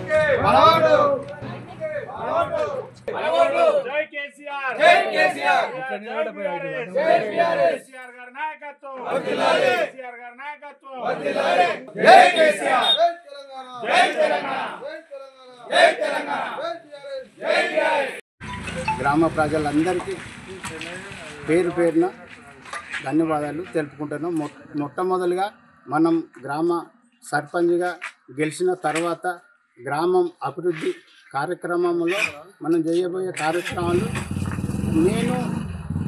జై కేసీఆర్ జై కేసీఆర్ కేసీఆర్ గారి నాయకత్వం వర్ధిల్లాలి కేసీఆర్ గారి నాయకత్వం వర్ధిల్లాలి జై కేసీఆర్ జై తెలంగాణ జై తెలంగాణ జై జై గ్రామ ప్రజలందరికీ పేరు పేరున ధన్యవాదాలు తెలుపుకుంటున్నాం. మొట్టమొదలుగా మనం గ్రామ సర్పంచ్గా గెలిచిన తర్వాత గ్రామం అభివృద్ధి కార్యక్రమంలో మనం చేయబోయే కార్యక్రమాలు నేను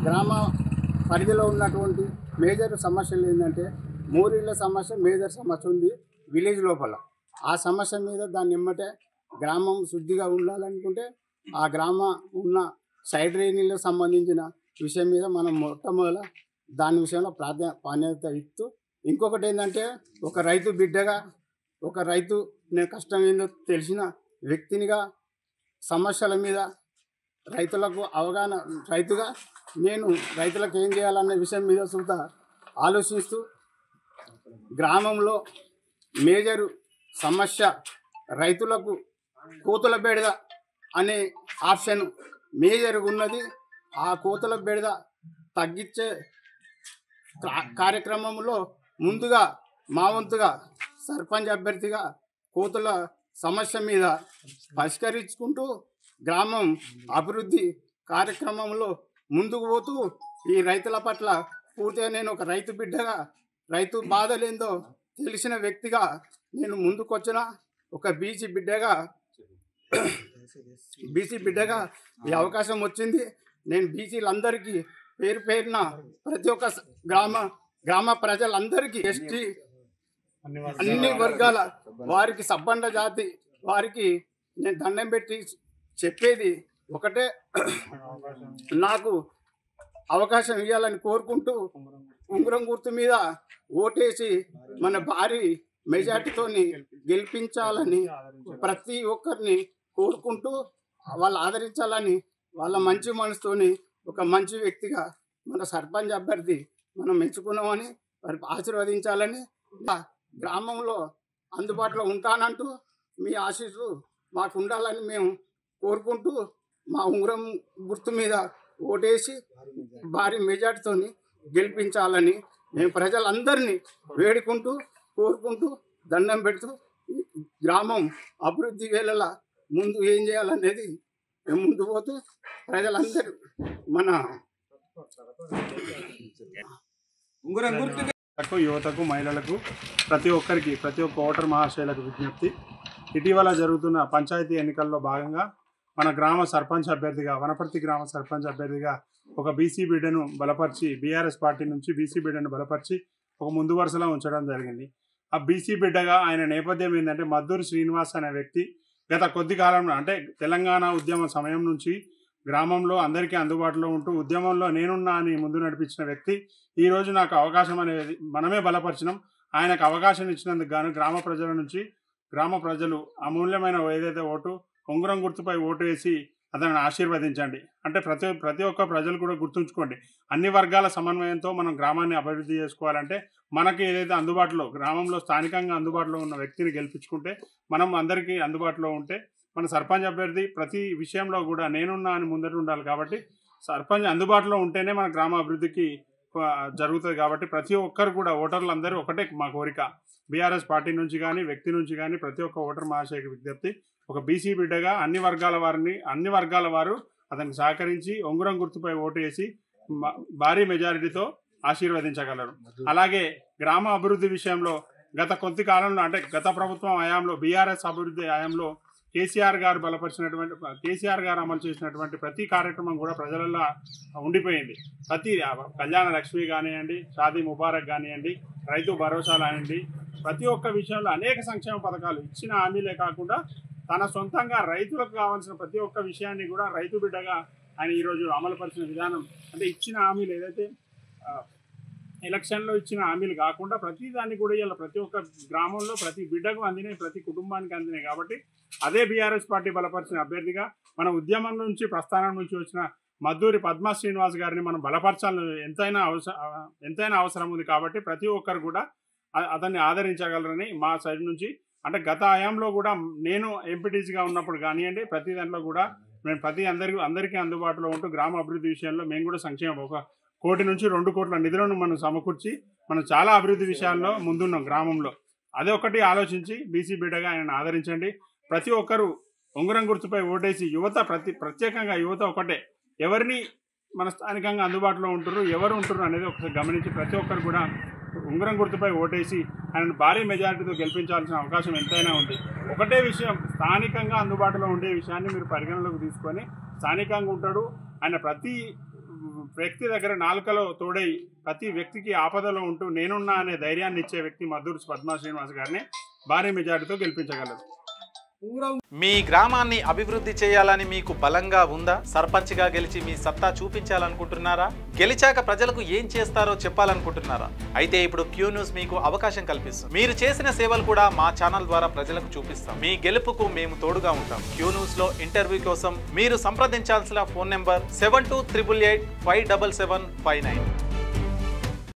గ్రామ పరిధిలో ఉన్నటువంటి మేజర్ సమస్యలు ఏంటంటే మూరిళ్ళ సమస్య మేజర్ సమస్య ఉంది విలేజ్ లోపల. ఆ సమస్య మీద దాన్ని ఎమ్మటే గ్రామం శుద్ధిగా ఉండాలనుకుంటే ఆ గ్రామ ఉన్న సైడ్ డ్రైనేజీలకు సంబంధించిన విషయం మీద మనం మొట్టమొదల దాని విషయంలో ప్రాధాన్యత ఇస్తూ, ఇంకొకటి ఏంటంటే ఒక రైతు బిడ్డగా ఒక రైతు నేను కష్టం ఏందో తెలిసిన వ్యక్తినిగా సమస్యల మీద రైతులకు అవగాహన రైతుగా నేను రైతులకు ఏం చేయాలనే విషయం మీద సుత ఆలోచిస్తూ గ్రామంలో మేజరు సమస్య రైతులకు కోతుల బెడద అనే ఆప్షన్ మేజర్గా ఉన్నది. ఆ కోతుల బెడద తగ్గించే కార్యక్రమంలో ముందుగా మా వంతుగా సర్పంచ్ అభ్యర్థిగా కోతుల సమస్య మీద పరిష్కరించుకుంటూ గ్రామం అభివృద్ధి కార్యక్రమంలో ముందుకు పోతూ ఈ రైతుల పట్ల పూర్తిగా నేను ఒక రైతు బిడ్డగా రైతు బాధలేందో తెలిసిన వ్యక్తిగా నేను ముందుకొచ్చిన ఒక బీసీ బిడ్డగా ఈ అవకాశం వచ్చింది. నేను బీసీలందరికీ పేరు పేరున ప్రతి ఒక్క గ్రామ ప్రజలందరికీ ఎస్టీ అన్ని వర్గాల వారికి సబ్బండ జాతి వారికి నేను దండం పెట్టి చెప్పేది ఒకటే, నాకు అవకాశం ఇవ్వాలని కోరుకుంటూ ఉంగరం గుర్తు మీద ఓటేసి మన భారీ మెజార్టీతో గెలిపించాలని ప్రతి ఒక్కరిని కోరుకుంటూ వాళ్ళు ఆదరించాలని వాళ్ళ మంచి మనసుతోని ఒక మంచి వ్యక్తిగా మన సర్పంచ్ అభ్యర్థి మనం మెచ్చుకున్నామని వారి ఆశీర్వదించాలని గ్రామంలో అందుబాటులో ఉంటానంటూ మీ ఆశీస్సులు మాకు ఉండాలని మేము కోరుకుంటూ మా ఉంగరం గుర్తు మీద ఓటేసి భారీ మెజార్టీతో గెలిపించాలని మేము ప్రజలందరినీ వేడుకుంటూ కోరుకుంటూ దండం పెడుతూ గ్రామం అభివృద్ధి వేళలా ముందు ఏం చేయాలనేది ముందు పోతూ ప్రజలందరూ మన ఉంగరం గుర్తు యువతకు మహిళలకు ప్రతి ఒక్క ఓటర్ మహాశయులకు విజ్ఞప్తి, ఇటీవల జరుగుతున్న పంచాయతీ ఎన్నికల్లో భాగంగా మన గ్రామ సర్పంచ్ అభ్యర్థిగా వనపర్తి గ్రామ సర్పంచ్ అభ్యర్థిగా ఒక బీసీ బిడ్డను బలపరిచి బీఆర్ఎస్ పార్టీ నుంచి బీసీ బిడ్డను బలపరిచి ఒక ముందు వరుసలో ఉంచడం జరిగింది. ఆ బీసీ బిడ్డగా ఆయన నేపథ్యం ఏంటంటే మద్దూరు శ్రీనివాస్ అనే వ్యక్తి గత కొద్ది కాలంలో అంటే తెలంగాణ ఉద్యమ సమయం నుంచి గ్రామంలో అందరికీ అందుబాటులో ఉంటూ ఉద్యమంలో నేనున్నా అని ముందు నడిపించిన వ్యక్తి. ఈరోజు నాకు అవకాశం అనేది మనమే బలపరిచినాం. ఆయనకు అవకాశం ఇచ్చినందుకు గాను గ్రామ ప్రజలు అమూల్యమైన ఏదైతే ఓటు ఉంగరం గుర్తుపై ఓటు వేసి అతన్ని ఆశీర్వదించండి. అంటే ప్రతి ఒక్క ప్రజలు కూడా గుర్తుంచుకోండి, అన్ని వర్గాల సమన్వయంతో మనం గ్రామాన్ని అభివృద్ధి చేసుకోవాలంటే మనకి ఏదైతే అందుబాటులో గ్రామంలో స్థానికంగా అందుబాటులో ఉన్న వ్యక్తిని గెలిపించుకుంటే మనం అందరికీ అందుబాటులో ఉంటే మన సర్పంచ్ అభ్యర్థి ప్రతి విషయంలో కూడా నేనున్నా అని ముందట ఉండాలి. కాబట్టి సర్పంచ్ అందుబాటులో ఉంటేనే మన గ్రామ అభివృద్ధికి జరుగుతుంది. కాబట్టి ప్రతి ఒక్కరు కూడా ఓటర్లు అందరూ ఒకటే మా కోరిక, బీఆర్ఎస్ పార్టీ నుంచి కానీ వ్యక్తి నుంచి కానీ ప్రతి ఒక్క ఓటర్ మహాశయకి విజ్ఞప్తి, ఒక బీసీ బిడ్డగా అన్ని వర్గాల వారు అతనికి సహకరించి ఉంగరం గుర్తుపై ఓటు వేసి భారీ మెజారిటీతో ఆశీర్వదించగలరు. అలాగే గ్రామ అభివృద్ధి విషయంలో గత కొద్ది కాలంలో అంటే గత ప్రభుత్వం హయాంలో బీఆర్ఎస్ అభివృద్ధి హయాంలో కేసీఆర్ గారు అమలు చేసినటువంటి ప్రతి కార్యక్రమం కూడా ప్రజలలో ఉండిపోయింది. ప్రతి కళ్యాణ లక్ష్మి కానివ్వండి, షాదీ ముబారక్ కానివ్వండి, రైతు భరోసా కానివ్వండి, ప్రతి ఒక్క విషయంలో అనేక సంక్షేమ పథకాలు ఇచ్చిన హామీలే కాకుండా తన సొంతంగా రైతులకు కావాల్సిన ప్రతి ఒక్క విషయాన్ని కూడా రైతు బిడ్డగా ఆయన ఈరోజు అమలుపరిచిన విధానం అంటే ఇచ్చిన హామీలు ఏదైతే ఎలక్షన్లో ఇచ్చిన హామీలు కాకుండా ప్రతిదాన్ని కూడా ఇలా ప్రతి ఒక్క గ్రామంలో ప్రతి బిడ్డకు అందినాయి, ప్రతి కుటుంబానికి అందినాయి. కాబట్టి అదే బీఆర్ఎస్ పార్టీ బలపరిచిన అభ్యర్థిగా మన ఉద్యమం నుంచి ప్రస్థానం నుంచి వచ్చిన మద్దూరి పద్మా శ్రీనివాస్ గారిని మనం బలపరచాలని ఎంతైనా అవసరం ఉంది. కాబట్టి ప్రతి ఒక్కరు కూడా అతన్ని ఆదరించగలరని మా సైడ్ నుంచి అంటే గత హయాంలో కూడా నేను ఎంపీటీసీగా ఉన్నప్పుడు కానివ్వండి, ప్రతి దాంట్లో కూడా మేము అందరికీ అందుబాటులో ఉంటూ గ్రామ అభివృద్ధి విషయంలో మేము కూడా సంక్షేమం 1 కోటి నుంచి 2 కోట్ల నిధులను మనం సమకూర్చి మనం చాలా అభివృద్ధి విషయాల్లో ముందున్నాం గ్రామంలో. అదే ఒకటి ఆలోచించి బీసీ బిడ్డగా ఆయన ఆదరించండి. ప్రతి ఒక్కరూ ఉంగరం గుర్తుపై ఓటేసి ప్రత్యేకంగా యువత ఒకటే, ఎవరిని మన స్థానికంగా అందుబాటులో ఉంటున్నారు, ఎవరు ఉంటున్నారు అనేది ఒకసారి గమనించి ప్రతి ఒక్కరు కూడా ఉంగరం గుర్తుపై ఓటేసి ఆయనను భారీ మెజారిటీతో గెలిపించాల్సిన అవకాశం ఎంతైనా ఉంది. ఒకటే విషయం, స్థానికంగా అందుబాటులో ఉండే విషయాన్ని మీరు పరిగణలోకి తీసుకొని స్థానికంగా ఉంటాడు ఆయన. ప్రతి వ్యక్తి దగ్గర నాలుకలో తోడై ప్రతి వ్యక్తికి ఆపదలో ఉంటూ నేనున్నా అనే ధైర్యాన్ని ఇచ్చే వ్యక్తి మద్దూరు పద్మా శ్రీనివాస్ గారిని భారీ మెజారిటీతో గెలిపించగలరు. మీ గ్రామాన్ని అభివృద్ధి చేయాలని మీకు బలంగా ఉందా? సర్పంచ్గా గెలిచి మీ సత్తా చూపించాలనుకుంటున్నారా? గెలిచాక ప్రజలకు ఏం చేస్తారో చెప్పాలనుకుంటున్నారా? అయితే ఇప్పుడు క్యూ న్యూస్ మీకు అవకాశం కల్పిస్తుంది. మీరు చేసిన సేవలు కూడా మా ఛానల్ ద్వారా ప్రజలకు చూపిస్తాం. మీ గెలుపుకు మేము తోడుగా ఉంటాం. క్యూ న్యూస్ లో ఇంటర్వ్యూ కోసం మీరు సంప్రదించాల్సిన ఫోన్ నెంబర్ 7288857759.